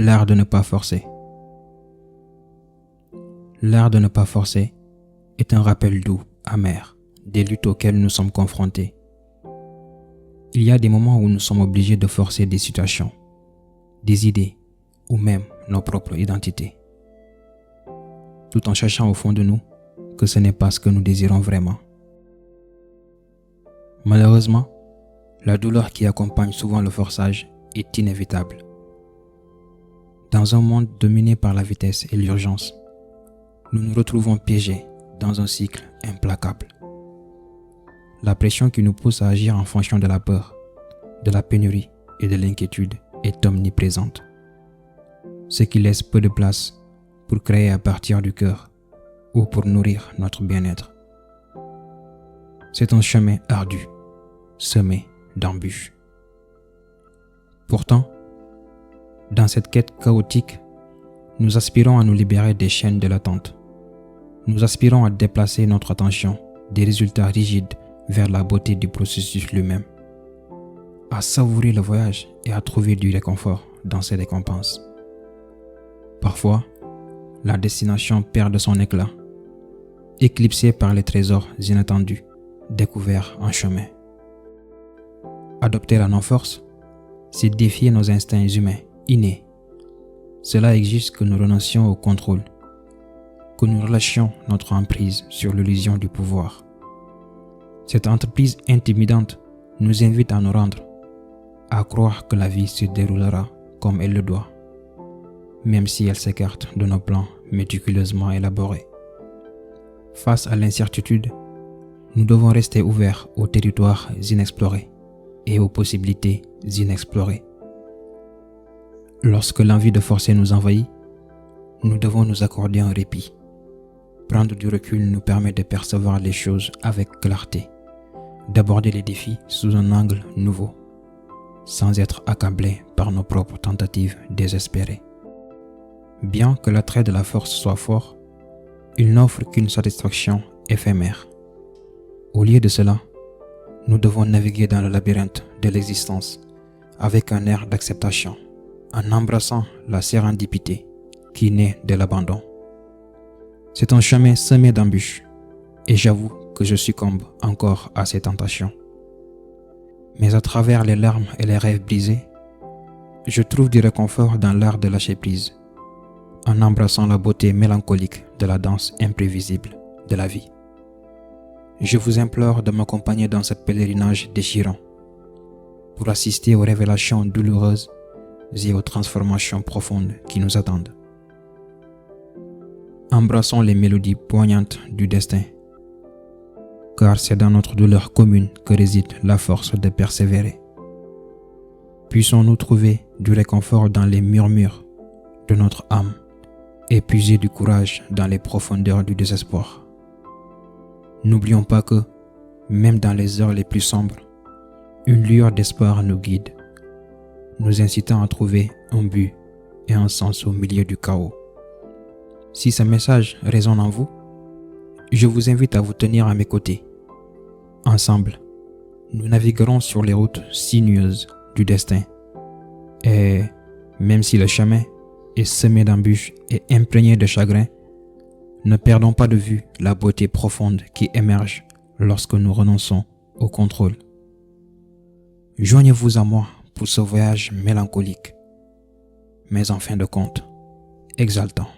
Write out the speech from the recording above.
L'art de ne pas forcer. L'art de ne pas forcer est un rappel doux, amer, des luttes auxquelles nous sommes confrontés. Il y a des moments où nous sommes obligés de forcer des situations, des idées ou même nos propres identités, tout en cherchant au fond de nous que ce n'est pas ce que nous désirons vraiment. Malheureusement, la douleur qui accompagne souvent le forçage est inévitable. Dans un monde dominé par la vitesse et l'urgence, nous nous retrouvons piégés dans un cycle implacable. La pression qui nous pousse à agir en fonction de la peur, de la pénurie et de l'inquiétude est omniprésente, ce qui laisse peu de place pour créer à partir du cœur ou pour nourrir notre bien-être. C'est un chemin ardu, semé d'embûches. Pourtant, dans cette quête chaotique, nous aspirons à nous libérer des chaînes de l'attente. Nous aspirons à déplacer notre attention des résultats rigides vers la beauté du processus lui-même, à savourer le voyage et à trouver du réconfort dans ses récompenses. Parfois, la destination perd de son éclat, éclipsée par les trésors inattendus découverts en chemin. Adopter la non-force, c'est défier nos instincts humains innés. Cela exige que nous renoncions au contrôle, que nous relâchions notre emprise sur l'illusion du pouvoir. Cette entreprise intimidante nous invite à nous rendre, à croire que la vie se déroulera comme elle le doit, même si elle s'écarte de nos plans méticuleusement élaborés. Face à l'incertitude, nous devons rester ouverts aux territoires inexplorés et aux possibilités inexplorées. Lorsque l'envie de forcer nous envahit, nous devons nous accorder un répit. Prendre du recul nous permet de percevoir les choses avec clarté, d'aborder les défis sous un angle nouveau, sans être accablés par nos propres tentatives désespérées. Bien que l'attrait de la force soit fort, il n'offre qu'une satisfaction éphémère. Au lieu de cela, nous devons naviguer dans le labyrinthe de l'existence avec un air d'acceptation, en embrassant la sérendipité qui naît de l'abandon. C'est un chemin semé d'embûches, et j'avoue que je succombe encore à ces tentations. Mais à travers les larmes et les rêves brisés, je trouve du réconfort dans l'art de lâcher prise, en embrassant la beauté mélancolique de la danse imprévisible de la vie. Je vous implore de m'accompagner dans ce pèlerinage déchirant, pour assister aux révélations douloureuses et aux transformations profondes qui nous attendent. Embrassons les mélodies poignantes du destin, car c'est dans notre douleur commune que réside la force de persévérer. Puissions-nous trouver du réconfort dans les murmures de notre âme et puiser du courage dans les profondeurs du désespoir. N'oublions pas que, même dans les heures les plus sombres, une lueur d'espoir nous guide, nous incitant à trouver un but et un sens au milieu du chaos. Si ce message résonne en vous, je vous invite à vous tenir à mes côtés. Ensemble, nous naviguerons sur les routes sinueuses du destin. Et même si le chemin est semé d'embûches et imprégné de chagrin, ne perdons pas de vue la beauté profonde qui émerge lorsque nous renonçons au contrôle. Joignez-vous à moi pour ce voyage mélancolique, mais en fin de compte, exaltant.